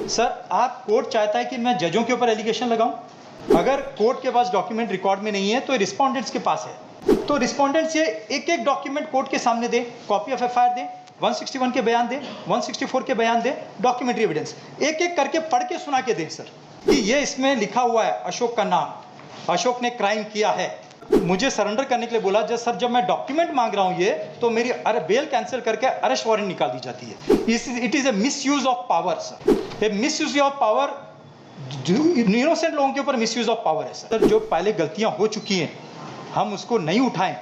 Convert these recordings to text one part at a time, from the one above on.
Sir, आप court चाहता है कि मैं जजों के ऊपर एलिगेशन लगाऊं? अगर कोर्ट के पास डॉक्यूमेंट रिकॉर्ड में नहीं है तो रिस्पोंडेंट्स के पास है, तो रिस्पोंडेंट्स ये एक एक डॉक्यूमेंट कोर्ट के सामने दे, कॉपी ऑफ एफआईआर दे, 161 के बयान दे, 164 के बयान दे, डॉक्यूमेंट्री एविडेंस एक एक करके पढ़ के सुना के दे सर कि ये इसमें लिखा हुआ है अशोक का नाम, अशोक ने क्राइम किया है। मुझे सरेंडर करने के लिए बोला जज सर, जब मैं डॉक्यूमेंट मांग रहा हूँ ये तो मेरी बेल कैंसिल करके अरेस्ट वारंट निकाल दी जाती है। It is a misuse of power sir, A misuse of power, innocent लोगों के ऊपर मिसयूज ऑफ पावर है सर। जो पहले गलतियां हो चुकी हैं हम उसको नहीं उठाएं,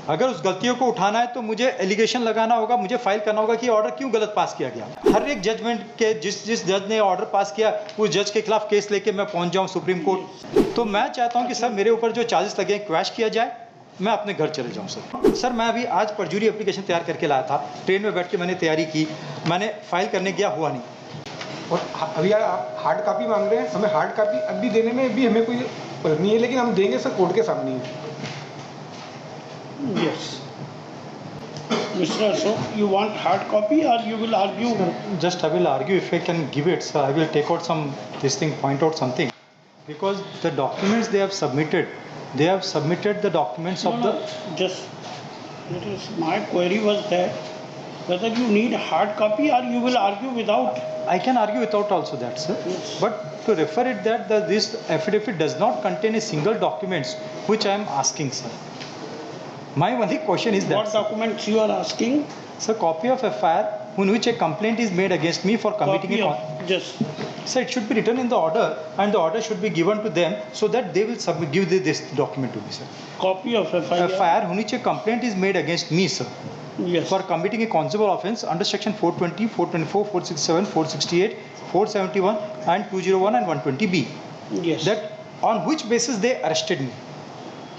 अगर उस गलतियों को उठाना है तो मुझे एलिगेशन लगाना होगा, मुझे फाइल करना होगा कि ऑर्डर क्यों गलत पास किया गया। हर एक जजमेंट के जिस जज ने ऑर्डर पास किया उस जज के खिलाफ केस लेके मैं पहुंच जाऊं सुप्रीम कोर्ट। तो मैं चाहता हूं कि सर मेरे ऊपर जो चार्जेस लगे क्वैश किया जाए, मैं अपने घर चले जाऊं सर। सर मैं अभी आज परजूरी एप्लीकेशन तैयार करके लाया था, ट्रेन में बैठ के मैंने तैयारी की, मैंने फाइल करने गया, हुआ नहीं। और अभी आप हार्ड कॉपी मांग रहे हैं, हमें हार्ड कॉपी अभी देने में भी हमें कोई नहीं है, लेकिन हम देंगे सर कोर्ट के सामने ही। Yes. Mr. Ashok, you want hard copy or you will argue? Just I will argue if I can give it, sir. I will take out some this thing, point out something, because the documents they have submitted the documents of the. Just it is my query was that whether you need hard copy or you will argue without. I can argue without also that, sir. Yes. But to refer it that this affidavit does not contain a single documents which I am asking, sir. My only question is that. What documents you are asking? Sir, copy of FIR in which a complaint is made against me for committing Copy a. of, just. Sir, it should be written in the order, and the order should be given to them so that they will give this document to me, sir. Copy of FIR. FIR in which a complaint is made against me, sir, Yes. for committing a conceivable offence under section 420, 424, 467, 468, 471, and 201 and 120B. Yes. That on which basis they arrested me.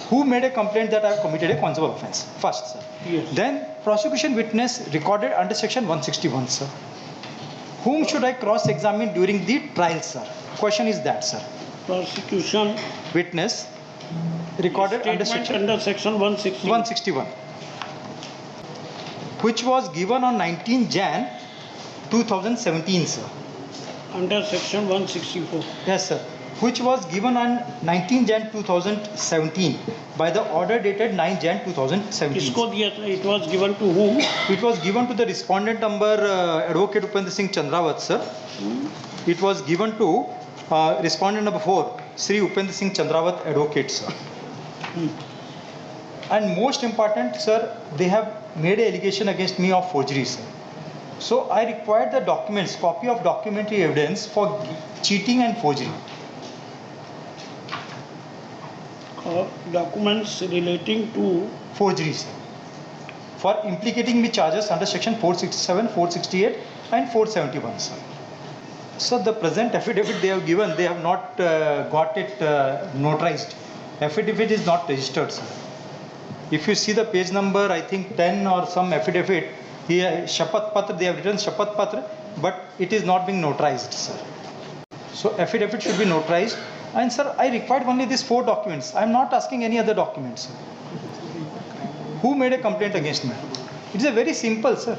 Who made a complaint that I have committed a conceivable offence? First, sir. Yes. Then prosecution witness recorded under section 161, sir. Whom should I cross-examine during the trial, sir? Question is that, sir. Prosecution. Witness recorded under Statement section under section 160. 161, which was given on 19 Jan 2017, sir. Under section 164. Yes, sir. Which was given on 19 Jan 2017 by the order dated 9 Jan 2017. किसको दिया था? It was given to whom? It was given to the respondent number Advocate Upendra Singh Chandrawat, sir. It was given to respondent number 4, Sri Upendra Singh Chandrawat, Advocate, sir. And most important, sir, they have made an allegation against me of forgery, sir. So I required the documents, copy of documentary evidence for cheating and forgery. Documents relating to Forgery, sir. For implicating me charges under section 467, 468 and 471, sir. So the present affidavit they have given, they have not got it notarized. Affidavit is not registered, sir. If you see the page number, I think 10 or some affidavit, here Shapat Patra, they have written Shapat Patra, but it is not being notarized, sir. So affidavit should be notarized. And sir, I required only these 4 documents. I am not asking any other documents, sir. Who made a complaint against me? It is a very simple, sir.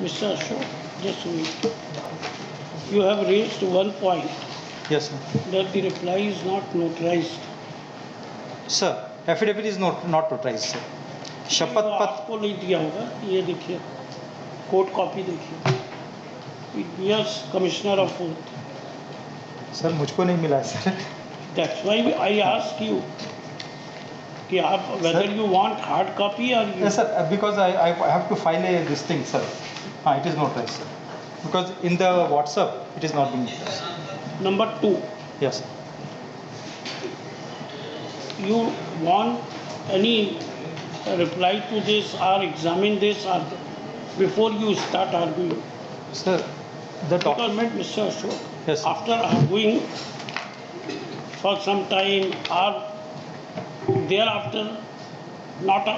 Mr. Ashok, just a minute. You have raised one point Yes, sir. that the reply is not notarized. Sir, affidavit is not notarized, sir. शपथ वो पत्र आपको नहीं दिया होगा, ये देखिए court copy देखिए, yes commissioner of oath. Sir मुझको नहीं मिला है, sir. That's why I ask you कि आप whether you want hard copy और Yes, sir. Because I have to file this thing, sir. It is notarized, sir. Because in the WhatsApp it is not being notarized. Number 2, Yes, sir. you want any reply to this or examine this or before you start arguing? Sir, the Because document. Mr. Ashok, Yes, sir. after arguing for some time or thereafter, not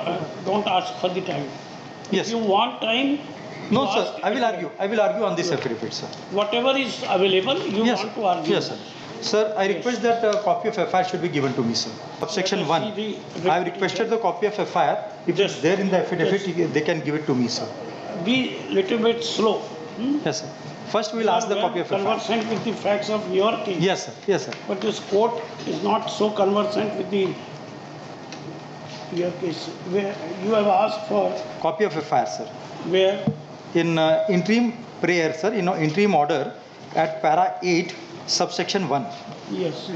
don't ask for the time. Yes. If you want time, No, you sir. ask I will it. argue. I will argue on this affidavit, sir. Whatever is available, you Yes, want to argue. yes, sir. Sir, I request that a copy of FIR should be given to me, sir. Subsection Let us 1. see the I have requested the copy of FIR. If Yes. it's there in the affidavit, they can give it to me, sir. Be little bit slow. Yes, sir. First, we'll ask the copy of FIR. Conversant with the facts of your case. Yes, sir. Yes, sir. But this court is not so conversant with the your case, where you have asked for, Copy of FIR, sir. where In interim prayer, sir, interim order at para 8, subsection 1. yes,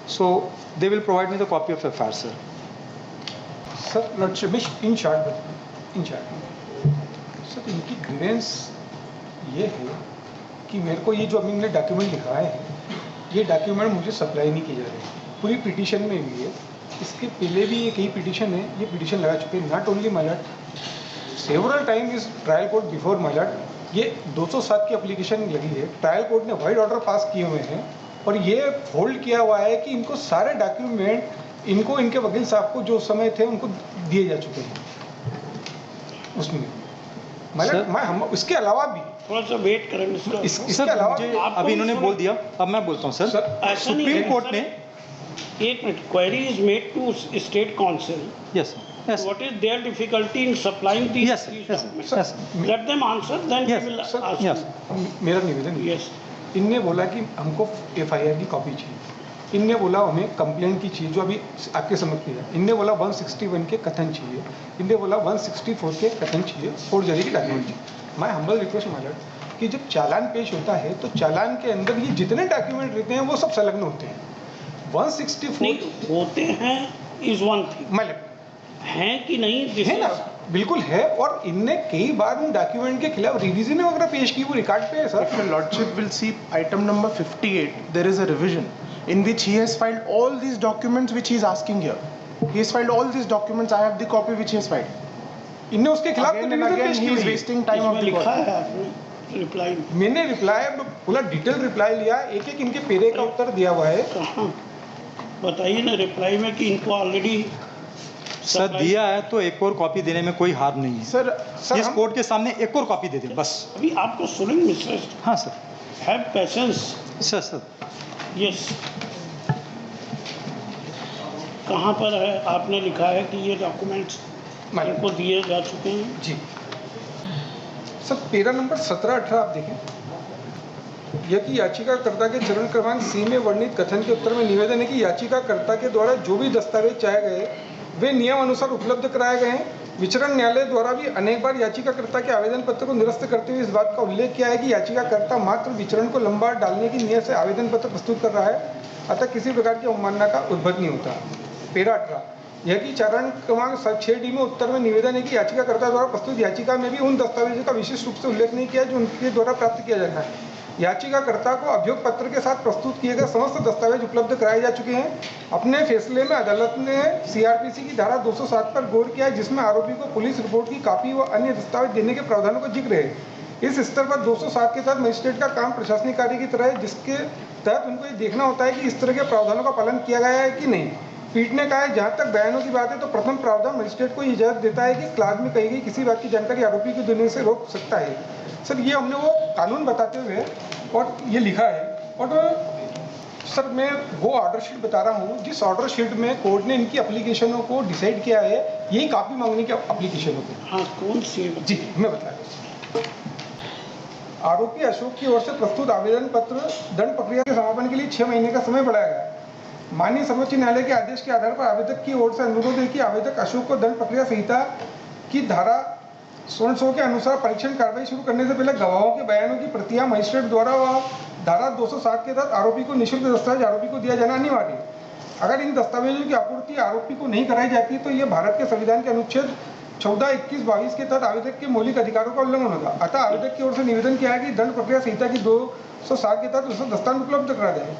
So they will provide me the copy of FIR, sir. Sir lordship in short sir इनकी grievance ये है कि मेरे को ये जो अभी मैंने डॉक्यूमेंट लिखवाए हैं ये डॉक्यूमेंट मुझे सप्लाई नहीं किए जा रहे पूरी पिटीशन में भी है इसके पहले भी एक ही पिटीशन है ये पिटीशन लगा चुके हैं not only my lord several time इस trial court before my lord ये 207 की एप्लीकेशन लगी है ट्रायल कोर्ट ने वाइड ऑर्डर पास किए हुए हैं और ये होल्ड किया हुआ है कि इनको सारे डॉक्यूमेंट इनको इनके वकील साहब को जो समय थे उनको दिए जा चुके हैं उसमें हम इसके अलावा भी थोड़ा सा वेट करें मिस्टर। इसके सर, अलावा मुझे आपको अभी इन्होंने भी बोल दिया, अब मैं बोलता हूँ सर। ऐसा नहीं सुप्रीम है, कोर्ट सर। ने एक minute, query is made to state council, yes yes what is their difficulty in supplying these Yes, these yes, documents? yes. Let them answer, then Yes, we will sir, ask yes. you. मेरा निवेदन है। Yes. इनने बोला कि हमको FIR की copy चाहिए इनने बोला हमें कंप्लेंट की चाहिए जो अभी आपके समझ में है इनने बोला 161 के कथन चाहिए इनने बोला 164 के कथन चाहिए फोर्जरी की डॉक्यूमेंट चाहिए my humble request my Lord कि जब चालान पेश होता है तो चालान के अंदर ये जितने डॉक्यूमेंट रहते हैं वो सब संलग्न होते हैं 164 नहीं होते हैं is one thing, मतलब हैं कि नहीं this है ना is- बिल्कुल है और इनने कई बार उन डॉक्यूमेंट के खिलाफ रिवीजन वगैरह पेश की वो रिकॉर्ड पे है sir Your Lordship will see item number 58. There is a revision in which he has filed all these documents which he is asking here. He has filed all these documents. I have the copy which he has filed. इनने उसके खिलाफ Again and revision again पेश he की is हुई है। wasting time इसमें of the लिखा court. है आपने रिप्लाई में मैंने रिप्लाई पूरा डिटेल रिप्लाई लिया एक एक इनके पेरे का उत्तर दिया हुआ है कहाँ बताइए ना रिप्लाई में कि इनको ऑलरेडी सर दिया है तो एक और कॉपी देने में कोई हार्म नहीं है। सर इस कोर्ट के सामने एक और कॉपी दे दें बस। अभी आपको सुनेंगे मिस्टर, हाँ sir. Have patience. Sir yes, कहाँ पर है आपने लिखा है कि ये डॉक्यूमेंट्स इनको दिए जा चुके हैं? जी सर पेरा नंबर 17-18 आप देखें यह कि याचिकाकर्ता के चरण क्रमांक सी में वर्णित कथन के उत्तर में निवेदन है कि याचिकाकर्ता के द्वारा जो भी दस्तावेज चाहे गए वे नियम अनुसार उपलब्ध कराए गए हैं विचरण न्यायालय द्वारा भी अनेक बार याचिकाकर्ता के आवेदन पत्र को निरस्त करते हुए इस बात का उल्लेख किया है कि याचिकाकर्ता मात्र विचरण को लंबा डालने की नीयत से आवेदन पत्र प्रस्तुत कर रहा है अतः किसी प्रकार की अवमानना का उद्भव नहीं होता। पेरा 18 यह कि चरण क्रमांक 6D में उत्तर में निवेदन है कि याचिकाकर्ता द्वारा प्रस्तुत याचिका में भी उन दस्तावेजों का विशिष्ट रूप से उल्लेख नहीं किया जो उनके द्वारा प्राप्त किया जाना है। याचिकाकर्ता को अभियोग पत्र के साथ प्रस्तुत किए गए समस्त दस्तावेज उपलब्ध कराए जा चुके हैं। अपने फैसले में अदालत ने CRPC की धारा 207 पर गौर किया है जिसमें आरोपी को पुलिस रिपोर्ट की कॉपी व अन्य दस्तावेज देने के प्रावधानों का जिक्र है। इस स्तर पर 207 के तहत मजिस्ट्रेट का काम प्रशासनिक कार्य की तरह है जिसके तहत उनको ये देखना होता है कि इस तरह के प्रावधानों का पालन किया गया है कि नहीं। पीठ ने कहा है जहाँ तक बयानों की बात है तो प्रथम प्रावधान मजिस्ट्रेट को इजाज़त देता है कि क्लास में कही गई किसी बात की जानकारी आरोपी को देने से रोक सकता है। सर ये हमने वो कानून बताते हुए और ये लिखा है और सर मैं वो ऑर्डर शीट बता रहा हूँ जिस ऑर्डर शीट में कोर्ट ने इनकी एप्लीकेशनों को डिसाइड किया है यही काफ़ी मांगने की एप्लीकेशनों को। हाँ कौन सी है? जी मैं बता रहा हूँ आरोपी अशोक की ओर से प्रस्तुत आवेदन पत्र दंड प्रक्रिया के समापन के लिए 6 महीने का समय बढ़ाया गया है। माननीय सर्वोच्च न्यायालय के आदेश के आधार पर आवेदक की ओर से अनुरोध है कि आवेदक अशोक को दंड प्रक्रिया संहिता की धारा 1600 के अनुसार परीक्षण कार्रवाई शुरू करने से पहले गवाहों के बयानों की प्रतियां मजिस्ट्रेट द्वारा व धारा 207 के तहत आरोपी को निःशुल्क दस्तावेज आरोपी को दिया जाना अनिवार्य है। अगर इन दस्तावेजों की आपूर्ति आरोपी को नहीं कराई जाती तो यह भारत के संविधान के अनुच्छेद 14, 21, 22 के तहत आवेदक के मौलिक अधिकारों का उल्लंघन होगा। अतः आवेदक की ओर से निवेदन किया है कि दंड प्रक्रिया संहिता की 207 के तहत उसे दस्तावेज उपलब्ध करा जाए।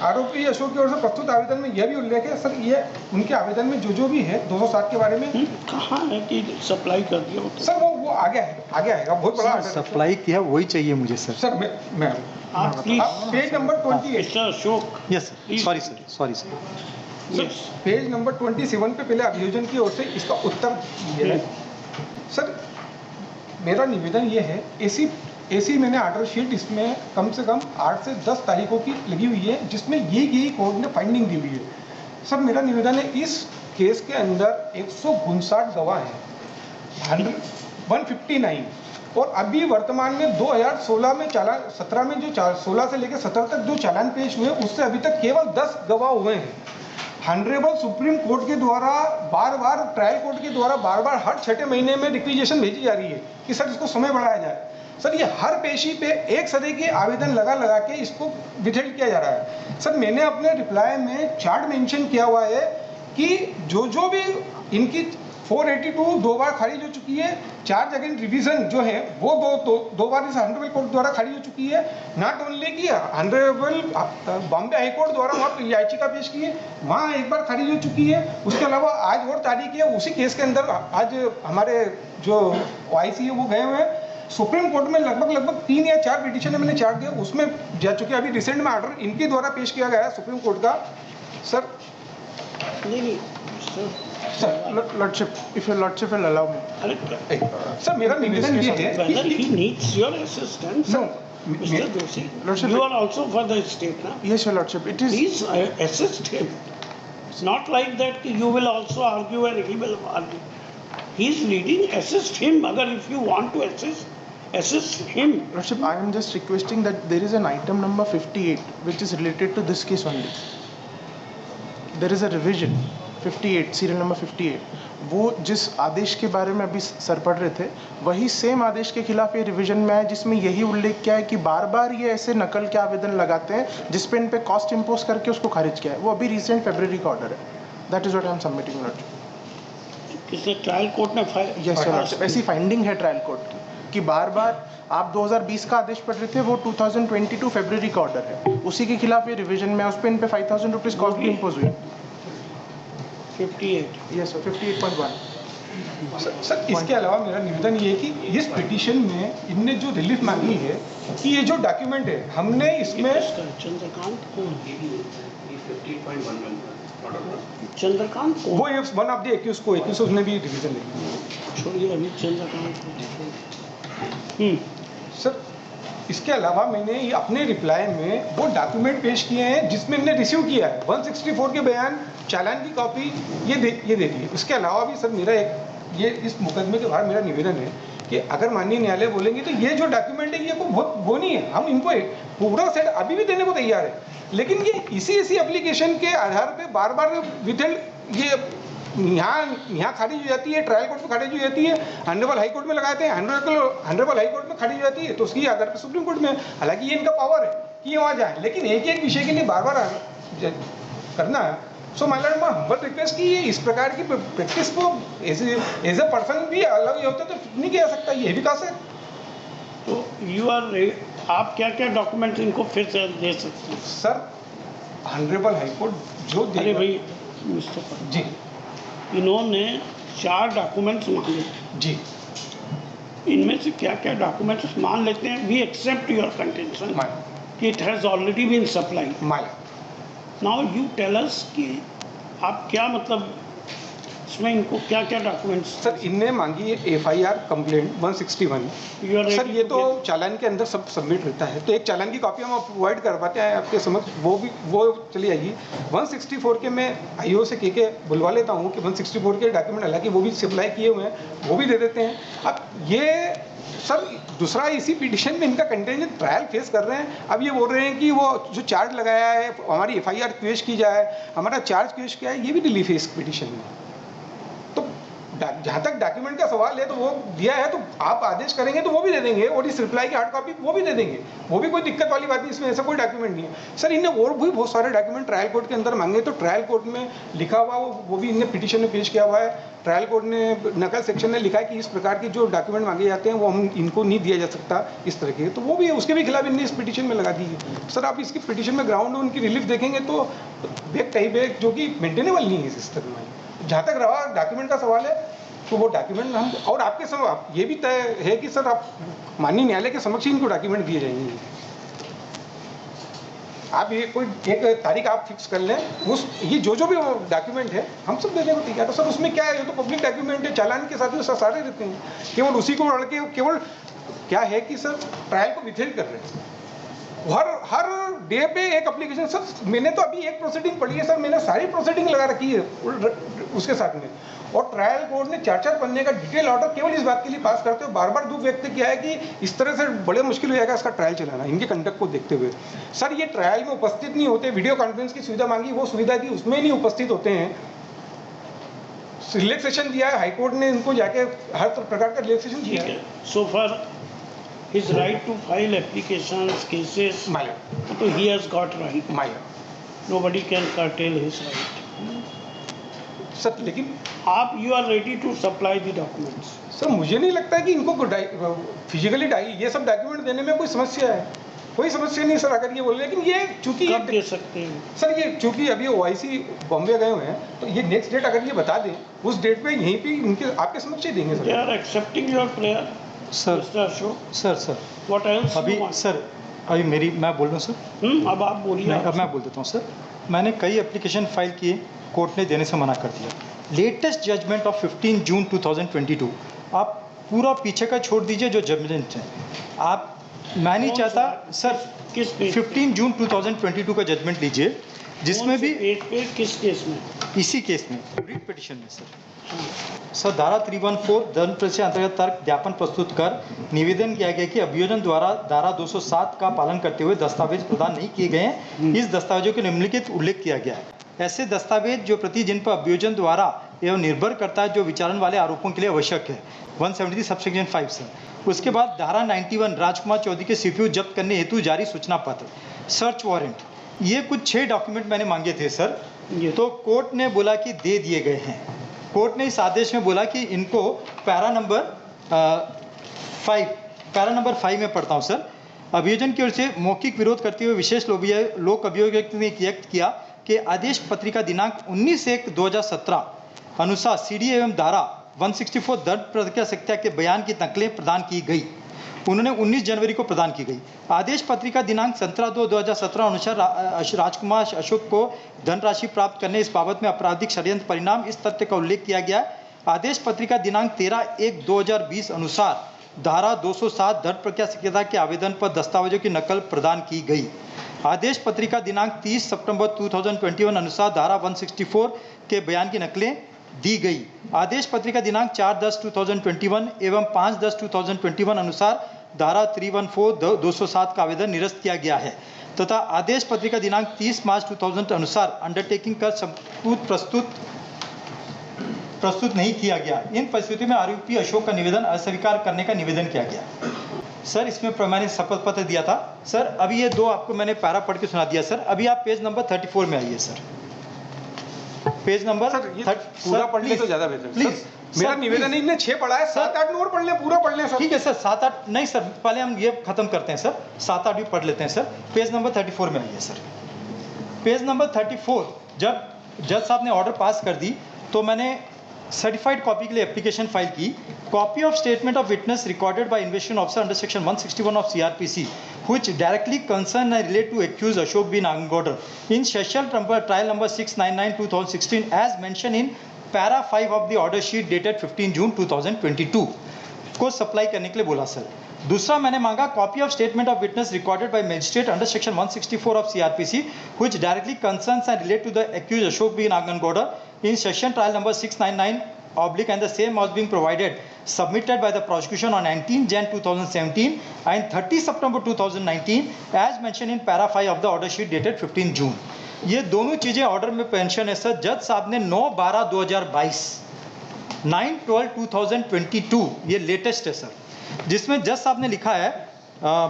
आरोपी अशोक की ओर से प्रस्तुत आवेदन में यह भी उल्लेख है सर ये उनके आवेदन में जो भी है 207 के बारे में कहाँ है कि सप्लाई कर दिया हो? सर वो आगे आएगा बहुत बड़ा order है। सप्लाई किया वही चाहिए मुझे सर। सर मैं आप please page number 28 mister Ashok, yes sir sorry sir yes page number 27 पे पहले अभियोजन की ओर से इसका उत्तर दिया है। सर मेरा निवेदन ये है ऐसी मैंने ऑर्डर शीट इसमें कम से कम 8 से 10 तारीखों की लगी हुई है जिसमें यही कोर्ट ने फाइंडिंग दी हुई है। सर मेरा निवेदन है इस केस के अंदर 159 गवाह हैं 159 और अभी वर्तमान में 2016 में चालान, 17 में जो 16 से लेकर 17 तक जो चालान पेश हुए उससे अभी तक केवल 10 गवाह हुए हैं। ऑनरेबल सुप्रीम कोर्ट के द्वारा बार बार, ट्रायल कोर्ट के द्वारा बार बार हर 6 महीने में रिक्विजिशन भेजी जा रही है कि सर इसको समय बढ़ाया जाए। सर ये हर पेशी पे एक सदी के आवेदन लगा के इसको विथेल्ड किया जा रहा है। सर मैंने अपने रिप्लाई में चार्ट मेंशन किया हुआ है कि जो भी इनकी 482 2 बार खारिज हो चुकी है, चार्ज अगेंस्ट रिवीजन जो है वो दो बार इस ऑनरेबल कोर्ट द्वारा खारिज हो चुकी है। नॉट ओनली कि ऑनरेबल बॉम्बे हाई कोर्ट द्वारा वहाँ याचिका पेश की है, वहाँ एक बार खारिज हो चुकी है। उसके अलावा आज और तारीख है, उसी केस के अंदर आज हमारे जो OIC है वो गए हुए हैं सुप्रीम कोर्ट में। लगभग 3 या 4 पिटीशन मैंने चार्ट दिया, उसमें जा चुके। अभी रिसेंट में ऑर्डर इनके द्वारा पेश किया गया है सुप्रीम कोर्ट का। Sir Lordship, if your lordship will allow me. Sir मेरा निवेदन ये है whether he needs your assistance. No. Mr. Doshi, Lordship, you are also for the state, na? Yes, your lordship. It is. Please assist him. It's not like that you will also argue and he will argue. He is leading, assist him. Agar if you want to assist him. Lordship, I am just requesting that there is an item number 58 which is related to this case only. There is a revision 58, serial number 58. वो जिस आदेश के बारे में अभी sir पढ़ रहे थे वही सेम आदेश के खिलाफ ये रिवीजन में है, जिसमें यही उल्लेख किया है कि बार बार ये ऐसे नकल के आवेदन लगाते हैं जिस पे इन पे कॉस्ट इम्पोज करके उसको खारिज किया है। वो अभी रिसेंट फरवरी का ऑर्डर है। That is what I am submitting lordship. किसने ट्रायल कोर्ट में यस लॉर्डशिप, ऐसी फाइंडिंग है ट्रायल कोर्ट की कि बार बार आप 2020 का आदेश पढ़ रहे थे, वो 2022 फरवरी का ऑर्डर है, उसी के खिलाफ ये रिवीजन में, उस पर इन पे 5000 रुपीज कॉस्ट भी इम्पोज हुई। 58. Yes sir, 58.1। सर इसके अलावा मेरा निवेदन ये है कि इस पिटीशन में इनने जो रिलीफ मांगी है कि ये जो डॉक्यूमेंट है हमने इसमें चंद्रकांत कौन? चंद्रकांत कौन? वो वन ऑफ द एक्यूज को उसने भी रिवीजन ली। छोड़िए अभी चंद्रकांत को। सर इसके अलावा मैंने ये अपने रिप्लाई में वो डॉक्यूमेंट पेश किए हैं जिसमें हमने रिसीव किया है 164 के बयान, चालान की कॉपी ये दे दी है। इसके अलावा भी सर मेरा ये इस मुकदमे के बाहर मेरा निवेदन है कि अगर माननीय न्यायालय बोलेंगे तो ये जो डॉक्यूमेंट है ये को बहुत वो नहीं है, हम इनको पूरा सेट अभी भी देने को तैयार है, लेकिन ये इसी एप्लीकेशन के आधार पे बार बार विथेल्ड ये यहाँ खारिज हो जाती है, ट्रायल कोर्ट में खारिज हो जाती है, ऑनरेबल हाई कोर्ट में लगाते हैं, ऑनरेबल हाई कोर्ट में खारिज हो जाती है, तो उसकी आधार पर सुप्रीम कोर्ट में, हालांकि ये इनका पावर है कि ये वहाँ जाए, लेकिन एक विषय के लिए बार बार करना है। सो माय लॉर्ड, मैं हम्बल रिक्वेस्ट कि ये इस प्रकार की प्रैक्टिस को एज ए पर्सन भी अलग होता तो नहीं किया सकता, ये भी कहा सर। तो आप क्या क्या डॉक्यूमेंट इनको फिर से दे सकते हैं? सर ऑनरेबल हाई कोर्ट जो अरे भाई जी, इन्होंने 4 डॉक्यूमेंट्स मांगे जी, इनमें से क्या क्या डॉक्यूमेंट्स मान लेते हैं, वी एक्सेप्ट योर कंटेंशन कि it has already been supplied. Now you tell us कि आप क्या मतलब इसमें इनको क्या क्या डॉक्यूमेंट्स? सर इनने मांगी है FIR कंप्लेंट 161। सर ये तो चालान के अंदर सब सबमिट रहता है, तो एक चालान की कॉपी हम प्रोवाइड करवाते हैं आपके समक्ष, वो चली आएगी। 164 के मैं IO से के बुलवा लेता हूँ कि 164 के डॉक्यूमेंट, हालांकि वो भी सप्लाई किए हुए हैं, वो भी दे देते हैं। अब ये सर दूसरा इसी पिटीशन में इनका कंटेंजेंट ट्रायल फेस कर रहे हैं। अब ये बोल रहे हैं कि वो जो चार्ज लगाया है हमारी FIR पेश की जाए, हमारा चार्ज पेश किया है, ये भी रिलीफ है इस पिटीशन में। तो जहाँ तक डॉक्यूमेंट का सवाल है तो वो दिया है, तो आप आदेश करेंगे तो वो भी दे देंगे, और इस रिप्लाई की हार्ड कॉपी वो भी दे देंगे, वो भी कोई दिक्कत वाली बात नहीं, इसमें ऐसा कोई डॉक्यूमेंट नहीं है। सर इनने और भी बहुत सारे डॉक्यूमेंट ट्रायल कोर्ट के अंदर मांगे, तो ट्रायल कोर्ट में लिखा हुआ वो भी इनने पिटीशन में पेश किया हुआ है। ट्रायल कोर्ट ने नकल सेक्शन ने लिखा है कि इस प्रकार के जो डॉक्यूमेंट मांगे जाते हैं वो हम इनको नहीं दिया जा सकता इस तरह के, तो वो भी उसके भी खिलाफ इनने इस पिटीशन में लगा दी है। सर आप इसकी पिटीशन में ग्राउंड उनकी रिलीफ देखेंगे तो बैक टाइप है जो कि मेंटेनेबल नहीं है इस तरह में। जहाँ तक रहा डॉक्यूमेंट का सवाल है तो वो डॉक्यूमेंट हम और आपके समक्ष ये भी तय है कि सर आप माननीय न्यायालय के समक्ष इनको डॉक्यूमेंट दिए जाएंगे। आप ये कोई एक तारीख आप फिक्स कर लें, उस ये जो भी डॉक्यूमेंट है हम सब देने को तैयार है। सर उसमें क्या है, ये तो पब्लिक डॉक्यूमेंट है, चालान के साथ में सारे रहते हैं, केवल उसी को लड़ के केवल क्या है कि सर ट्रायल को विथेल्ड कर रहे हैं, हर डे पे एक एप्लीकेशन। सर मैंने तो अभी एक प्रोसीडिंग पढ़ी है सर, मैंने सारी प्रोसीडिंग लगा रखी है उसके साथ में। और ट्रायल कोर्ट ने 4-4 पन्ने का डिटेल ऑर्डर केवल इस बात के लिए पास करते हुए बार बार दुख व्यक्त किया है कि इस तरह से बड़े मुश्किल हो जाएगा इसका ट्रायल चलाना, इनके कंडक्ट को देखते हुए। सर ये ट्रायल में उपस्थित नहीं होते, वीडियो कॉन्फ्रेंस की सुविधा मांगी, वो सुविधा दी, उसमें नहीं उपस्थित होते हैं। रिलैक्सेशन दिया है हाईकोर्ट ने इनको, जाके हर प्रकार का रिलैक्सेशन दिया है। So far, his right to file applications, cases, so he has got right. Nobody can curtail his right. Sir लेकिन आप you are ready to supply the documents. Sir मुझे नहीं लगता है कि इनको फिजिकली ये सब डॉक्यूमेंट देने में कोई समस्या है, कोई समस्या नहीं सर अगर ये बोल। लेकिन ये चूंकि कब दे सकते हैं सर, ये चूंकि अभी OIC बॉम्बे गए हुए हैं, तो ये नेक्स्ट डेट अगर ये बता दें उस डेट पे यहीं पे इनके आपके समक्ष ही देंगे They sir. are accepting your prayer, sir Mr. Ashok. Sir What else you अभी want? सर अभी मेरी मैं बोल रहा हूँ सर। अब आप बोलिए। नहीं, अब मैं बोल देता हूँ सर। मैंने कई एप्लीकेशन फाइल किए, कोर्ट ने देने से मना कर दिया। लेटेस्ट जजमेंट ऑफ 15 जून 2022, आप पूरा पीछे का छोड़ दीजिए जो जजमेंट है। आप मैं नहीं चाहता सर, किस पेज 15 जून 2022 का जजमेंट लीजिए, जिसमें भी पेज पे किस केस में? इसी केस में रिट पिटीशन में सर धारा 314 दंड प्रश्न अंतर्गत तर्क ज्ञापन प्रस्तुत कर निवेदन किया गया कि अभियोजन द्वारा धारा 207 का पालन करते हुए दस्तावेज प्रदान नहीं किए गए हैं। इस दस्तावेजों के निम्नलिखित उल्लेख किया गया है। ऐसे दस्तावेज जो प्रति जिन पर अभियोजन द्वारा एवं निर्भर करता है जो विचारण वाले आरोपों के लिए आवश्यक है, 173 सबसेक्शन 5 सर। उसके बाद धारा 91 राजकुमार चौधरी के CPU जब्त करने हेतु जारी सूचना पत्र, सर्च वारंट, ये कुछ 6 डॉक्यूमेंट मैंने मांगे थे सर। तो कोर्ट ने बोला कि दे दिए गए हैं। कोर्ट ने इस आदेश में बोला कि इनको पैरा नंबर 5 में पढ़ता हूँ सर। अभियोजन की ओर से मौखिक विरोध करते हुए विशेष लोक अभियोग ने व्यक्त किया कि आदेश पत्रिका दिनांक 19/1/2017 अनुसार CD एवं धारा 164 दंड प्रक्रिया संहिता के बयान की नकलें प्रदान की गई। उन्होंने 19 जनवरी को प्रदान की गई। आदेश पत्रिका दिनांक 17/2/2017 अनुसार राजकुमार अशोक को धनराशि प्राप्त करने इस बाबत में आपराधिक षड्यंत्र परिणाम इस तथ्य का उल्लेख किया गया। आदेश पत्रिका दिनांक 13/1/2020 अनुसार धारा 207 दंड प्रक्रिया संहिता के आवेदन पर दस्तावेजों की नकल प्रदान की गई। आदेश पत्रिका दिनांक 30 सितंबर 2021 अनुसार धारा 164 के बयान की नकलें दी गई। आदेश पत्रिका दिनांक 4/10/2021 एवं 5/10/2021 अनुसार धारा 314 207 का आवेदन निरस्त किया गया है तथा आदेश पत्रिका दिनांक 30 मार्च 2000 अनुसार अंडरटेकिंग का सबूत प्रस्तुत नहीं किया गया। इन परिस्थितियों में आरोपी अशोक का निवेदन अस्वीकार करने का निवेदन किया गया। सर इसमें मैंने शपथ पत्र दिया था सर। अभी ये 2 आपको मैंने पैरा पढ़ के सुना दिया सर। अभी आप पेज नंबर 34 में आइए सर। पेज नंबर पूरा पढ़ने तो ज्यादा बेहतर प्लीज। मेरा निवेदन है, इनने 6 पढ़ा है, 7-8 और पढ़ ले, पूरा पढ़ ले सर। ठीक है सर, 7-8 नहीं सर, पहले हम ये खत्म करते हैं सर, 7-8 भी पढ़ लेते हैं सर। पेज नंबर 34 में आइए सर। पेज नंबर 34 जब जज साहब ने ऑर्डर पास कर दी तो मैंने सर्टिफाइड कॉपी के लिए एप्लीकेशन फाइल की। Copy of statement of witness recorded by investigation officer under section 161 of CRPC which directly concern and relate to accused Ashok B. Nagangoda in session trial number 699/2016 as mentioned in para 5 of the order sheet dated 15 June 2022 को supply करने के लिए बोला sir. दूसरा मैंने मांगा copy of statement of witness recorded by magistrate under section 164 of CRPC which directly concerns and relate to the accused Ashok B. Nagangoda in session trial number 699 oblique and the same was being provided submitted by the prosecution on 19 Jan 2017 and 30 September 2019 as mentioned in para 5 of the order sheet dated 15 June। ये दोनों चीजें order में pension है sir. जज साहब ने 9/12/2022 9/12/2022 ये latest है सर, जिसमें जज साहब ने लिखा है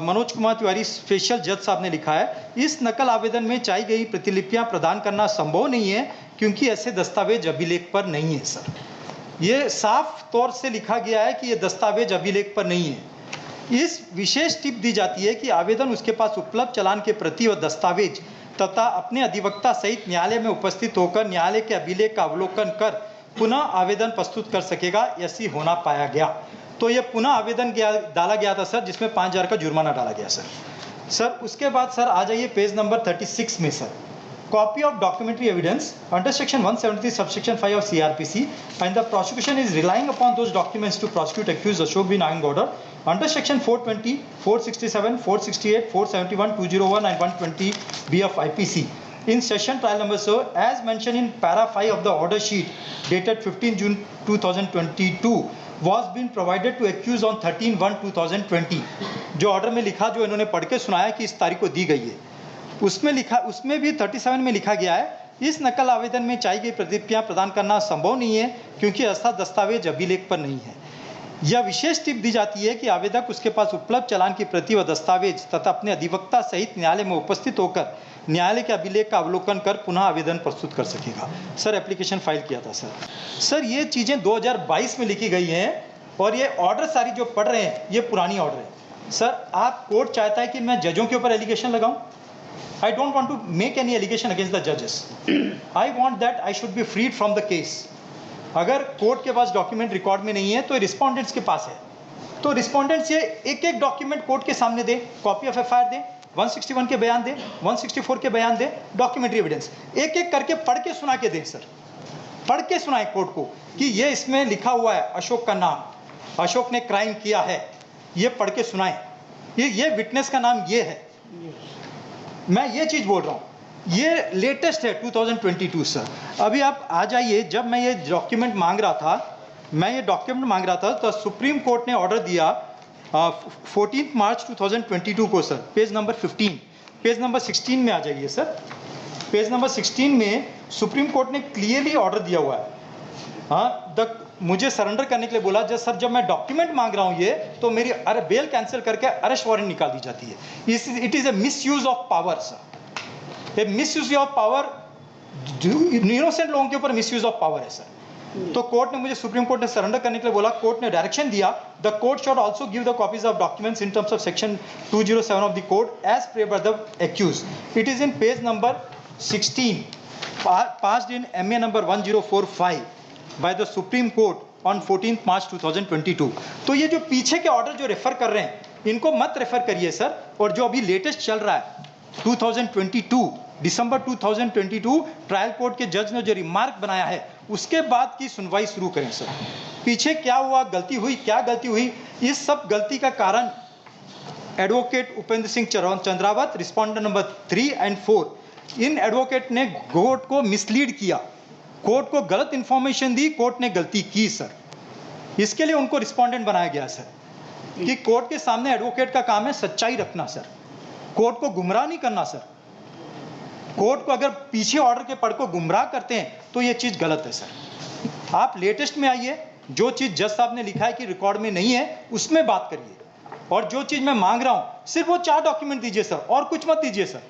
मनोज कुमार तिवारी स्पेशल जज साहब ने लिखा है इस नकल आवेदन में चाहिए गई प्रतिलिपियां प्रदान करना संभव नहीं है क्योंकि ऐसे दस्तावेज अभिलेख पर नहीं है सर। ये साफ तौर से लिखा गया है कि ये दस्तावेज अभिलेख पर नहीं है। इस विशेष टिप दी जाती है कि आवेदन उसके पास उपलब्ध चालान के प्रति और दस्तावेज तथा अपने अधिवक्ता सहित न्यायालय में उपस्थित होकर न्यायालय के अभिलेख का अवलोकन कर पुनः आवेदन प्रस्तुत कर सकेगा, ऐसी होना पाया गया। तो ये पुनः आवेदन डाला गया था सर, जिसमें 5,000 का जुर्माना डाला गया सर। उसके बाद सर आ जाइए पेज नंबर 36 में sir. Copy of documentary evidence under section 173 subsection 5 of CRPC and the prosecution is relying upon those documents to prosecute accused Ashok B. Nagangoda Under section 420, 467, 468, 471, 201 and 120 B of IPC, in session trial number so as mentioned in para 5 of the order sheet dated 15 June 2022 was been provided to accused on 13/1/2020. जो order में लिखा, जो इन्होंने पढ़ के सुनाया कि इस तारीख को दी गई है, उसमें लिखा, उसमें भी 37 में लिखा गया है, इस नकल आवेदन में चाहिए गई प्रतिक्रिया प्रदान करना संभव नहीं है क्योंकि ऐसा दस्तावेज अभिलेख पर नहीं है। यह विशेष टिप दी जाती है कि आवेदक उसके पास उपलब्ध चालान की प्रति व दस्तावेज तथा अपने अधिवक्ता सहित न्यायालय में उपस्थित होकर न्यायालय के अभिलेख का अवलोकन कर पुनः आवेदन प्रस्तुत कर सकेगा। सर एप्लीकेशन फाइल किया था सर ये चीज़ें 2022 में लिखी गई हैं और ये ऑर्डर सारी जो पढ़ रहे हैं ये पुरानी ऑर्डर है। सर आप कोर्ट चाहता है कि मैं जजों के ऊपर एलिगेशन लगाऊं? I don't want to make any allegation against the judges. I want that I should be freed from the case. अगर कोर्ट के पास डॉक्यूमेंट रिकॉर्ड में नहीं है तो रिस्पोंडेंट्स के पास है, तो रिस्पोंडेंट्स ये एक एक डॉक्यूमेंट कोर्ट के सामने दे, कॉपी ऑफ एफआईआर दे, 161 के बयान दे, 164 के बयान दे, डॉक्यूमेंट्री एविडेंस एक एक करके पढ़ के सुना के दें सर, पढ़ के सुनाए कोर्ट को कि ये इसमें लिखा हुआ है अशोक का नाम, अशोक ने क्राइम किया है, ये पढ़ के सुनाए, ये विटनेस का नाम ये है। मैं ये चीज़ बोल रहा हूँ, ये लेटेस्ट है 2022 सर। अभी आप आ जाइए, जब मैं ये डॉक्यूमेंट मांग रहा था, तो सुप्रीम कोर्ट ने ऑर्डर दिया 14 मार्च 2022 को sir, page number 15, page number 16 में आ जाइए सर। पेज नंबर 16 में सुप्रीम कोर्ट ने क्लियरली ऑर्डर दिया हुआ है, हाँ, मुझे सरेंडर करने के लिए बोला। जब मैं डॉक्यूमेंट मांग रहा हूँ ये, तो मेरी बेल कैंसिल करके अरेस्ट वारंट निकाल दी जाती है। It is a misuse of power sir, A misuse of power, innocent लोगों के ऊपर मिसयूज ऑफ पावर है सर। तो कोर्ट ने मुझे, सुप्रीम कोर्ट ने सरेंडर करने के लिए बोला, कोर्ट ने डायरेक्शन दिया, the court should also give the copies of documents in terms of section 207 of the code as prayed by the accused. It is in page number 16, passed in MA number 1045 by the Supreme Court on 14th March 2022। तो ये जो पीछे के order जो refer कर रहे हैं, इनको मत रेफर करिए सर। और जो अभी लेटेस्ट चल रहा है 2022, दिसंबर 2022, ट्रायल कोर्ट के जज ने जो रिमार्क बनाया है, उसके बाद की सुनवाई शुरू करें सर। पीछे क्या हुआ, गलती हुई, क्या गलती हुई, इस सब गलती का कारण advocate Upendra Singh Chandrawat, respondent number 3 and 4, in advocate ने कोर्ट को मिसलीड किया, कोर्ट को गलत इंफॉर्मेशन दी, कोर्ट ने गलती की सर। इसके लिए उनको रिस्पोंडेंट बनाया गया सर, कि कोर्ट के सामने एडवोकेट का काम है सच्चाई रखना सर, कोर्ट को गुमराह नहीं करना सर। कोर्ट को अगर पीछे ऑर्डर के पढ़ को गुमराह करते हैं तो ये चीज़ गलत है सर। आप लेटेस्ट में आइए, जो चीज़ जज साहब ने लिखा है कि रिकॉर्ड में नहीं है, उसमें बात करिए। और जो चीज़ मैं मांग रहा हूँ, सिर्फ वो 4 डॉक्यूमेंट दीजिए सर, और कुछ मत दीजिए सर।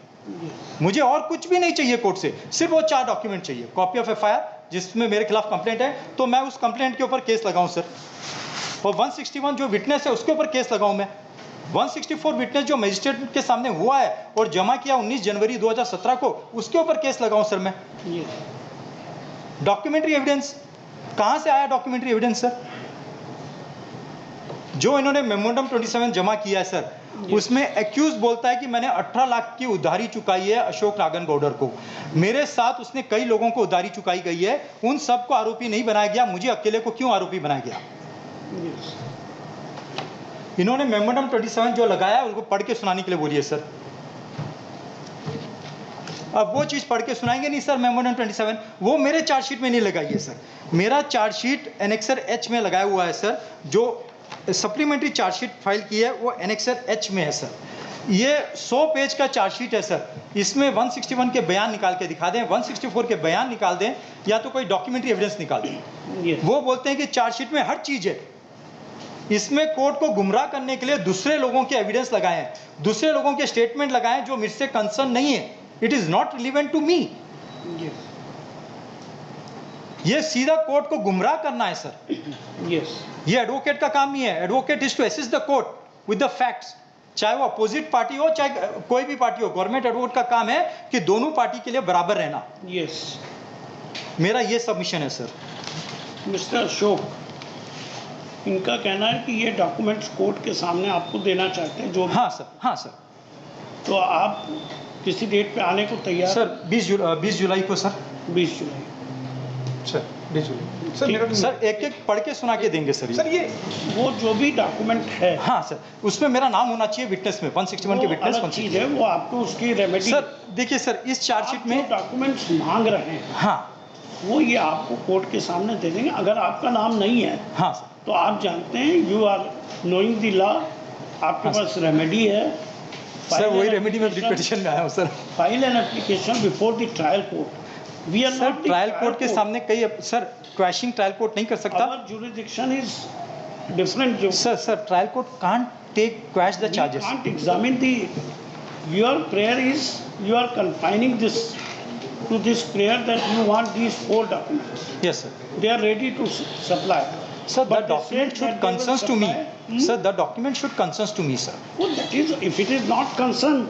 मुझे और कुछ भी नहीं चाहिए कोर्ट से, सिर्फ वो 4 डॉक्यूमेंट चाहिए। कॉपी ऑफ एफआईआर जिसमें मेरे खिलाफ कंप्लेंट है, तो मैं उस कंप्लेंट के ऊपर केस लगाऊं सर। और 161 जो विटनेस है उसके ऊपर केस लगाऊं मैं। 164 विटनेस जो मजिस्ट्रेट के सामने हुआ है और जमा किया 19 जनवरी 2017 को, उसके ऊपर केस लगाऊं सर मैं। डॉक्यूमेंट्री एविडेंस कहां से आया? डॉक्यूमेंट्री एविडेंस सर, जो इन्होंने मेमोरेंडम 27 जमा किया है सर, उसमें एक्यूज बोलता है कि मैंने 18 लाख की उधारी चुकाई है अशोक नागनगौडर को। मेरे साथ उसने कई लोगों को उधारी चुकाई गई है, उन सबको आरोपी नहीं बनाया गया, मुझे अकेले को क्यों आरोपी बनाया गया? इन्होंने मेमोरेंडम 27 जो लगाया उसको पढ़ के सुनाने के लिए बोलिए सर। अब वो चीज पढ़ के सुनाएंगे नहीं सर, मेमोरेंडम 27 वो मेरे चार्जशीट में नहीं लगाई है सर। मेरा चार्जशीट एनेक्सर H में लगाया हुआ है सर, जो सप्लीमेंट्री चार्जशीट फाइल की है वो एनेक्सर H में है सर। ये 100 पेज का चार्जशीट है सर, इसमें 161 के बयान निकाल के दिखा दें, 164 के बयान निकाल दें, या तो कोई डॉक्यूमेंट्री एविडेंस निकाल दें। वो बोलते हैं कि चार्जशीट में हर चीज़ है। इसमें कोर्ट को गुमराह करने के लिए दूसरे लोगों के एविडेंस लगाए हैं, दूसरे लोगों के स्टेटमेंट लगाए जो मुझसे कंसर्न नहीं है। It is not relevant to me. ये सीधा कोर्ट को गुमराह करना है सर। ये एडवोकेट का काम नहीं है। Advocate is to assist the court with the facts, चाहे वो अपोजिट पार्टी हो चाहे कोई भी पार्टी हो। गवर्नमेंट एडवोकेट का काम है कि दोनों पार्टी के लिए बराबर रहना। मेरा ये सबमिशन है सर। मिस्टर अशोक, इनका कहना है कि ये डॉक्यूमेंट्स कोर्ट के सामने आपको देना चाहते हैं जो। हाँ सर, हाँ सर। तो आप किसी डेट पे आने को तैयार? सर 20 जुलाई को सर। 20 जुलाई सर। डिजिटली सर मेरा सर एक एक पढ़ के सुना के देंगे सर सर ये वो जो भी डॉक्यूमेंट है हाँ सर, उसमें मेरा नाम होना चाहिए विटनेस में, 161 के वो विटनेस अलग चीज़ है, वो आपको उसकी रेमेडी सर देखिए सर, इस चार्जशीट में डॉक्यूमेंट्स मांग रहे हैं हाँ वो ये आपको कोर्ट के सामने दे देंगे। अगर आपका नाम नहीं है हाँ सर, तो आप जानते हैं you are knowing the law, आपके पास रेमेडी है। सर वही रेमेडी में रिट पिटिशन में आया हूँ sir. File an application before the trial court. We are sir not trial court के सामने कई सर क्वैशिंग ट्रायल कोर्ट नहीं कर सकता आवर जुरिडिक्शन इज डिफरेंट। जो sir trial court can't take quash the charges. can't examine the your prayer is you are confining this to this prayer that you want these 4 documents. Yes sir, They are ready to supply. Sir the But they document said should that they will concerns to me supply. Sir, the document should concerns to me sir. Well, that is, if it is not concerned,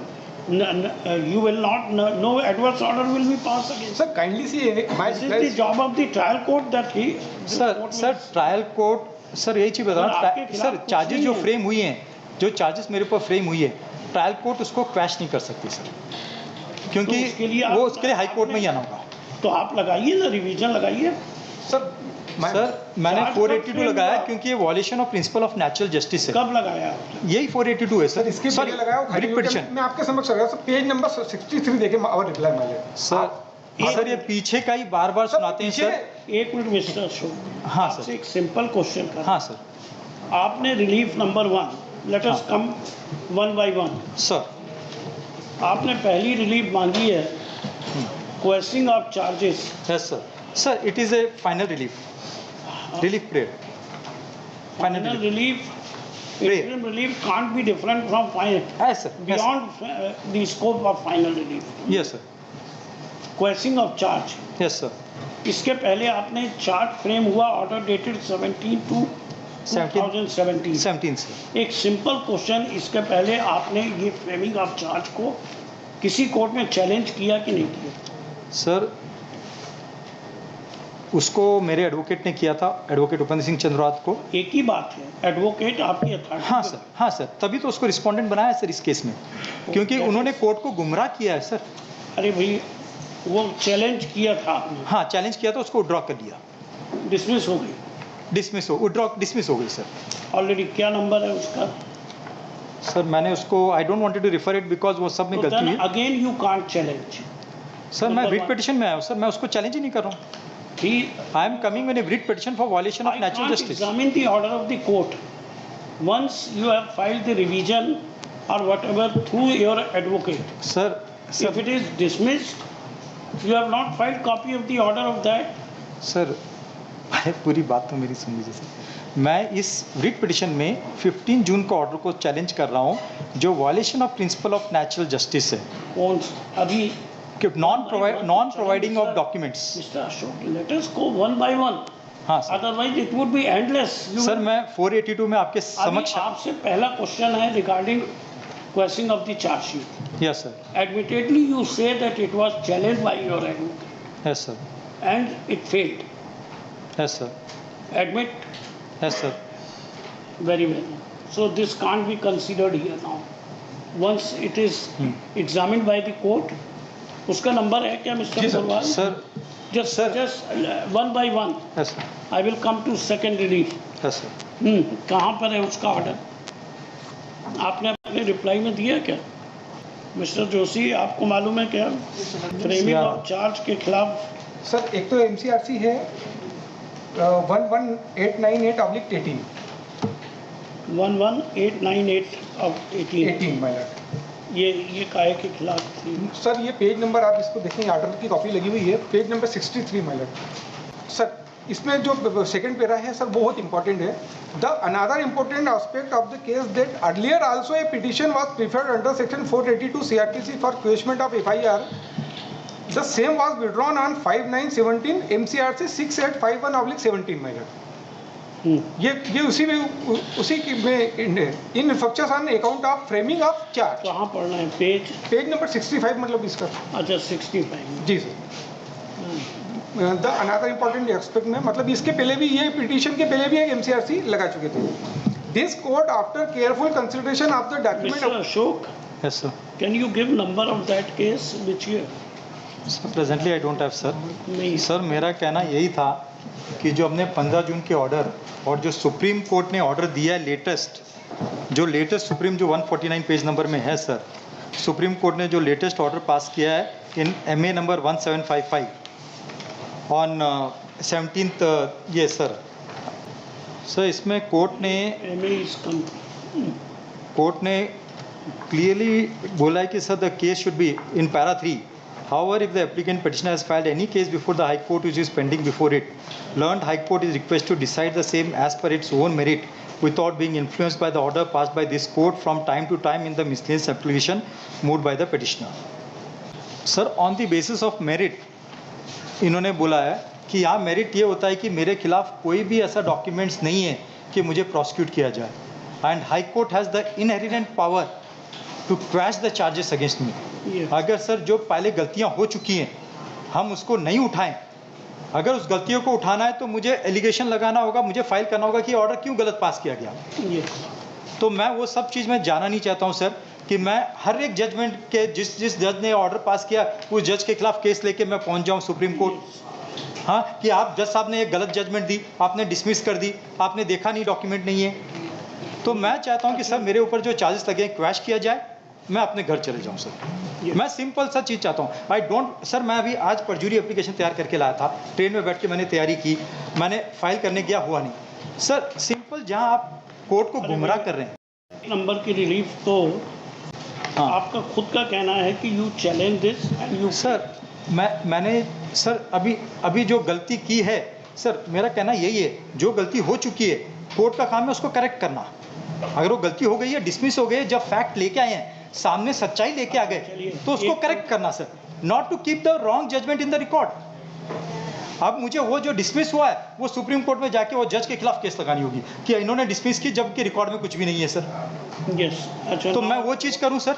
you will not, no adverse order will be passed against. Sir kindly see my This is the job of the trial court that he. the sir court will- sir trial court sir यही चीज़ बता sir, रहा आपके हूँ खिलाफ sir, कुछ charges नहीं जो है। फ्रेम हुई हैं, जो चार्जेस मेरे ऊपर फ्रेम हुई है, ट्रायल कोर्ट उसको क्वैश नहीं कर सकती सर, क्योंकि तो उसके लिए वो आप- उसके लिए हाई कोर्ट में ही आना होगा। तो आप लगाइए ना, रिवीजन लगाइए। सर सर मैंने चार्ज कब 482 फ्रेम लगाया हुआ? क्योंकि ये violation of principle of natural justice है। कब लगाया आपने? यही 482 है सर सर। इसके सॉरी, पहले लगाया वो खाली रिट होकर पिटिशन मैं आपके समक्ष रखा सर पेज नंबर 63 देखे और रिप्लाई मार ले सर। सर ये पीछे का ही बार बार सुनाते हैं सर। एक मिनट मिस्टर अशोक, हाँ आपसे सर, एक सिंपल क्वेश्चन कर। हाँ सर, आपने relief number 1, let us come one by one. Sir आपने पहली रिलीफ मांगी है questioning of charges. Yes sir. Sir it is A final relief prayer, final final relief relief, Prayer. interim relief can't be different from final, yes sir, beyond the scope of final relief. Yes sir, Questioning of charge, yes sir. इसके पहले आपने charge frame हुआ order dated 17/2/2017। 17 से एक simple question, इसके पहले आपने ये फ्रेमिंग ऑफ चार्ज को किसी कोर्ट में चैलेंज किया कि नहीं किया? सर उसको मेरे एडवोकेट ने किया था, एडवोकेट उपेंद्र सिंह चंद्रवात को। एक ही बात है, एडवोकेट आपकी अथॉरिटी। हाँ सर, हाँ सर, तभी तो उसको रिस्पोंडेंट बनाया सर इस केस में, क्योंकि उन्होंने कोर्ट को गुमराह किया है सर। अरे भाई वो चैलेंज किया था, हाँ चैलेंज किया था, उसको विड्रॉ कर लिया, डिसमिस हो गई डिसमिस हो, विड्रॉ डिसमिस हो गई सर। ऑलरेडी। क्या नंबर है उसका? सर मैंने उसको, I don't wanted to refer it because वो सब में तो गलती then हुई। again you can't challenge. Sir मैं number रिट one. पिटिशन में आया हूँ सर, मैं उसको चैलेंज ही नहीं कर रहा हूँ। He, I am coming with writ petition for violation of I natural can't justice. examine the order of the court. Once you have filed the revision or whatever through your advocate, sir if it is dismissed, you have not filed copy of the order of that. Sir पूरी बात तो मेरी सुन लीजिए sir. मैं इस writ petition में 15 जून को order को चैलेंज कर रहा हूँ, जो violation of principle of natural justice है, कौन अभी non providing of documents. Mr. Ashok, let us go one by one. हाँ sir. Otherwise it would be endless. You sir will- मैं 482 में आपके अभी समक्ष। आपसे पहला क्वेश्चन है regarding questioning of the charge sheet. Yes sir, Admittedly, you say that it was challenged by your advocate yes sir, and it failed. Yes sir, Admit yes sir. very well. So this can't be considered here now. Once it is examined by the court, उसका नंबर है क्या mister जी sir. Purwal? Sir Just one by one. Yes sir, I will come to second relief. Yes sir. कहाँ पर है उसका order? आपने अपने रिप्लाई में दिया क्या? मिस्टर जोशी, आपको मालूम है क्या फ्रेमिंग ऑफ चार्ज के खिलाफ? सर एक तो एमसीआरसी है 11898/18 11898 of 18 18 माय लॉर्ड। ये काहे के खिलाफ थी? सर ये पेज नंबर आप इसको देखें, ऑर्डर की कॉपी लगी हुई है, page number 63 my lord. Sir इसमें जो सेकंड पैरा है सर बहुत इंपॉर्टेंट है। The another important aspect of the case that earlier also a petition was preferred under section 482 सीआरटीसी for question of FIR. The same was withdrawn on 5/9/17 MCRC 6851/17 my lord. ये उसी में in instructions on account of framing of charge. कहाँ पढ़ना है page? Page number 65 मतलब इसका। अच्छा 65। जी sir. The another important aspect में मतलब इसके पहले भी ये पिटीशन के पहले भी एक एमसीआरसी लगा चुके थे। This court after careful consideration of the mister document. Ashok, yes sir. Can you give number of that case which year? Sir presently I don't have sir. नहीं सर मेरा कहना यही था कि जो हमने 15 जून के ऑर्डर और जो सुप्रीम कोर्ट ने ऑर्डर दिया है लेटेस्ट, जो लेटेस्ट सुप्रीम जो 149 पेज नंबर में है सर, सुप्रीम कोर्ट ने जो लेटेस्ट ऑर्डर पास किया है इन MA नंबर 1755 ऑन 17th ये सर इसमें कोर्ट ने क्लियरली बोला है कि sir the case should be in para 3. However, if the applicant petitioner has filed any case before the High Court which is pending before it, learned High Court is requested to decide the same as per its own merit without being influenced by the order passed by this court from time to time in the miscellaneous application moved by the petitioner. Sir, on the basis of merit, इन्होंने बोला है कि यहाँ merit ये होता है कि मेरे खिलाफ कोई भी ऐसा डॉक्यूमेंट्स नहीं है कि मुझे प्रोसिक्यूट किया जाए, and high court has the inherent power to crash the charges against me. अगर सर जो पहले गलतियाँ हो चुकी हैं हम उसको नहीं उठाएं, अगर उस गलतियों को उठाना है तो मुझे एलिगेशन लगाना होगा, मुझे फाइल करना होगा कि ऑर्डर क्यों गलत पास किया गया. तो मैं वो सब चीज़ मैं जाना नहीं चाहता हूँ सर कि मैं हर एक जजमेंट के जिस जज ने ऑर्डर पास किया उस जज के खिलाफ केस लेके मैं पहुँच जाऊँ सुप्रीम कोर्ट. हाँ, कि आप जज साहब ने एक गलत जजमेंट दी, आपने डिसमिस कर दी, आपने देखा नहीं डॉक्यूमेंट नहीं है. तो मैं चाहता हूँ कि सर मेरे ऊपर जो चार्जेस लगे क्रैश किया जाए, मैं अपने घर चले जाऊँ सर. मैं सिंपल सा चीज़ चाहता हूँ. आई डोंट सर, मैं अभी आज परजूरी एप्लीकेशन तैयार करके लाया था, ट्रेन में बैठ के मैंने तैयारी की, मैंने फाइल करने गया, हुआ नहीं सर. सिंपल जहाँ आप कोर्ट को गुमराह कर रहे हैं. नंबर की रिलीफ तो हाँ. आपका खुद का कहना है कि you challenge this and you. Sir मैंने सर अभी जो गलती की है सर, मेरा कहना यही है, जो गलती हो चुकी है कोर्ट का काम है उसको करेक्ट करना. अगर वो गलती हो गई है, डिसमिस हो गई है, जब फैक्ट लेके आए हैं, सामने सच्चाई लेके आ गए, तो उसको करेक्ट करना sir, not to keep the wrong judgement in the record. अब मुझे वो जो डिसमिस हुआ है वो सुप्रीम कोर्ट में जाके वो जज के खिलाफ केस लगानी होगी कि इन्होंने डिसमिस की जबकि रिकॉर्ड में कुछ भी नहीं है सर. अच्छा, तो मैं वो चीज़ करूं सर,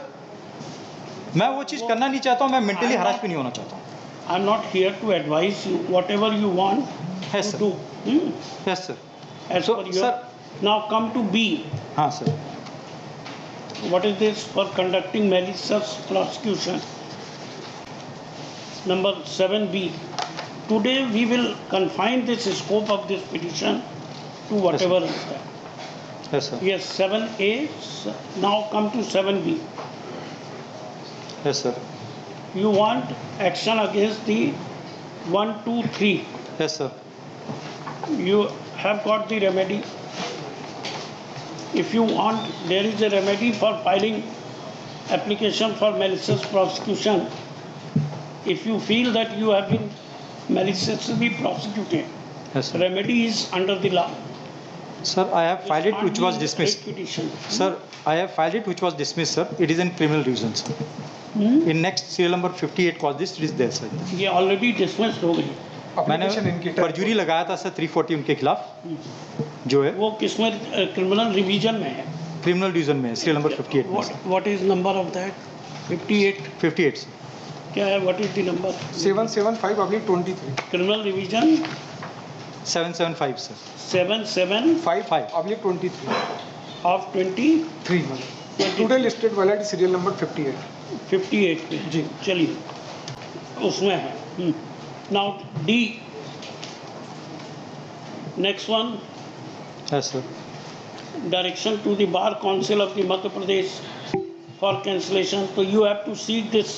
मैं वो चीज़ करना नहीं चाहता हूं. मैं मेंटली हरास भी नहीं होना चाहता हूं. I am not here to advice you, whatever you want yes sir. Yes sir. As per your. Now come to be. हाँ sir. What is this? For conducting malicious prosecution. Number 7B. Today we will confine this scope of this petition to whatever is there. Yes, sir. Yes, 7A. Now come to 7B. Yes, sir. You want action against the 1, 2, 3. Yes, sir. You have got the remedy. If you want, there is a remedy for filing application for malicious prosecution. If you feel that you have been maliciously prosecuted, yes, sir. Remedy is under the law. Sir, I have filed it which was dismissed. Sir, I have filed it which was dismissed, sir. It is in criminal reason, sir. In next serial number 58 cause this, it is there, sir. ये already dismissed हो गई. मैंने परजूरी लगाया था sir 340 उनके खिलाफ जो है. वो किसमें? क्रिमिनल रिवीजन में है. क्रिमिनल रिवीजन में है, सीरियल नंबर 58 में. What is number of that? 58. 58 sir. क्या है? What is the number? 775/23. Criminal revision 775 sir. 775/23 of 23. Today listed वाला सीरियल नंबर 58 पे. जी चलिए उसमें है. Now D. Next one. Yes, sir. Direction to the Bar Council of the Madhya Pradesh for cancellation. So you have to seek this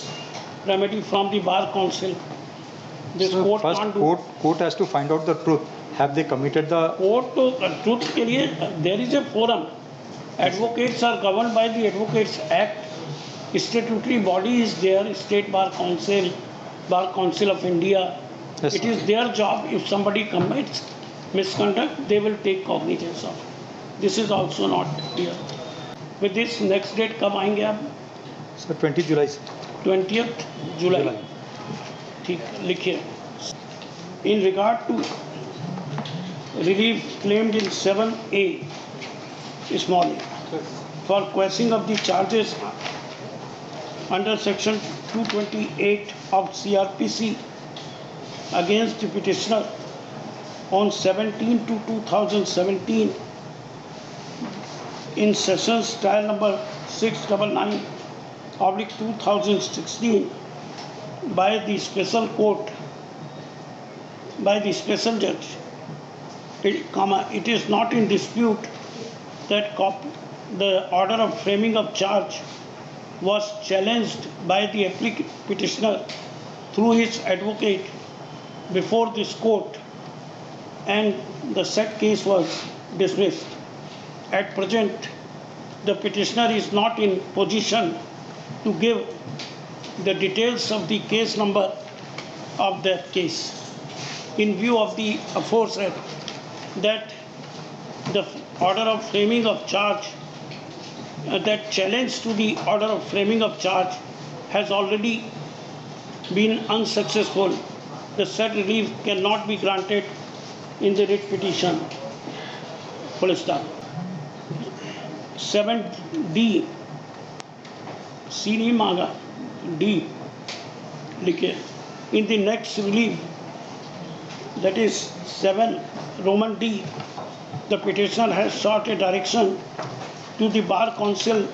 remedy from the Bar Council. This So court first can't do. court has to find out the truth. Have they committed the? Court to truth के लिए there is a forum. Advocates are governed by the Advocates Act. Statutory body is there. State Bar Council, Bar Council of India. Yes, It sir. is their job. If somebody commits misconduct, they will take cognizance of. This is also not clear. With this next date कब आएंगे आप? Sir, 20 July. 20th July. ठीक लिखिए. In regard to relief claimed in 7A small a for quashing of the charges under section 228 of CRPC against the petitioner on 17/2/2017 in sessions trial number 699/2016 by the special court, by the special judge it is not in dispute that the order of framing of charge was challenged by the petitioner through his advocate before this court, and the said case was dismissed. At present, the petitioner is not in position to give the details of the case number of that case. In view of the aforesaid, that the order of framing of charge, that challenge to the order of framing of charge has already been unsuccessful, the said relief cannot be granted in the writ petition. Full stop. 7D, C नहीं मांगा, D लिखे. In the next relief, that is 7 Roman D, the petitioner has sought a direction to the Bar Council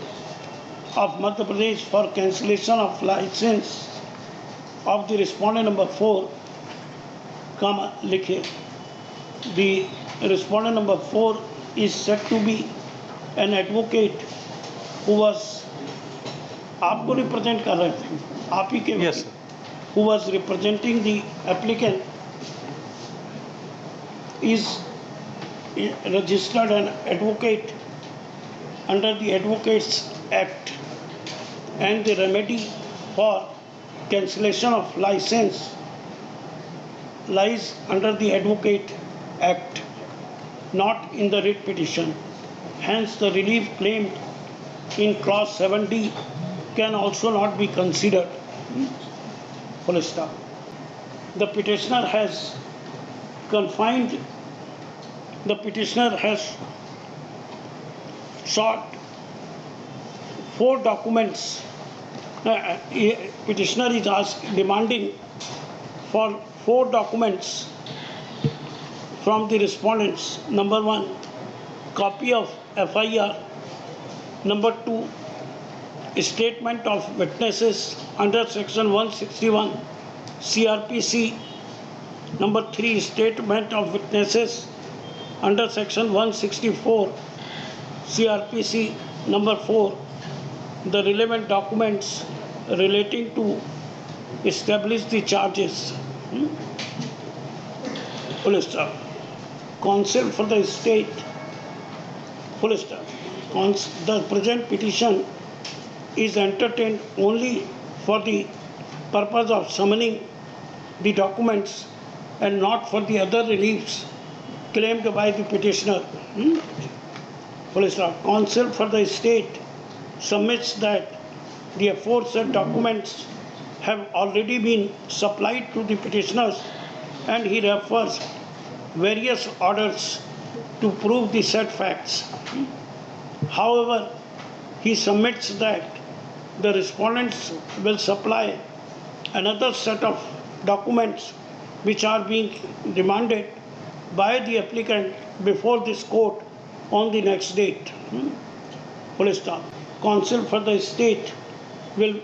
of Madhya Pradesh for cancellation of license of the respondent number 4, comma लिखे. The respondent number 4 is said to be an advocate who was आपको represent कर रहे थे, आप ही के Yes, sir. who was representing the applicant is registered an advocate under the Advocates Act, and the remedy for cancellation of license lies under the Advocate Act, not in the writ petition. Hence, the relief claimed in clause 7D can also not be considered. Full stop. The petitioner has sought 4 documents. Petitioner is demanding for 4 documents from the respondents. Number 1, copy of FIR. Number 2, statement of witnesses under section 161 CRPC. Number 3, statement of witnesses under section 164 CRPC. Number 4, the relevant documents relating to establish the charges. Full stop. Counsel for the state. Full stop. The present petition is entertained only for the purpose of summoning the documents and not for the other reliefs claimed by the petitioner. Full stop. Counsel for the state submits that the aforesaid documents have already been supplied to the petitioners, and he refers various orders to prove the said facts. However, he submits that the respondents will supply another set of documents which are being demanded by the applicant before this court on the next date. Full stop. Counsel for the state will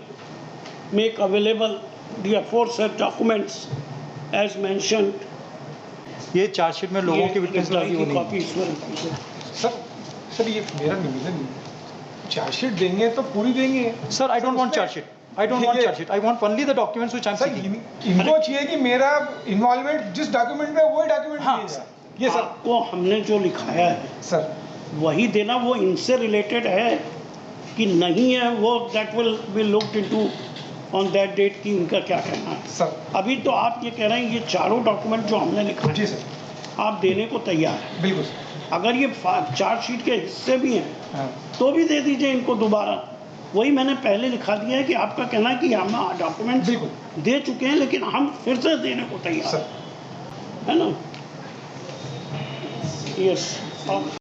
make available the aforesaid documents as mentioned. ये chargesheet में लोगों की witness लगी वो नहीं copy sir ये मेरा निवेदन है, चार्जशीट देंगे तो पूरी देंगे. Sir I don't want chargesheet. I don't want charge sheet. I want only the documents which I'm sir seeking. इनको चाहिए कि मेरा इन्वॉल्वमेंट जिस डॉक्यूमेंट में वही डॉक्यूमेंट हाँ, सर. ये सर आपको हमने जो लिखाया है सर वही देना, वो इनसे रिलेटेड है कि नहीं है, वो that will be looked into on that date कि उनका क्या कहना है. सर अभी तो आप ये कह रहे हैं ये चारों डॉक्यूमेंट जो हमने लिखा जी सर, आप देने को तैयार हैं. बिल्कुल सर. अगर ये चार्जशीट के हिस्से भी हैं हाँ तो भी दे दीजिए इनको दोबारा. वही मैंने पहले लिखा दिया है कि आपका कहना है कि हम डॉक्यूमेंट बिल्कुल दे चुके हैं लेकिन हम फिर से देने को तैयार सर. है ना. यस.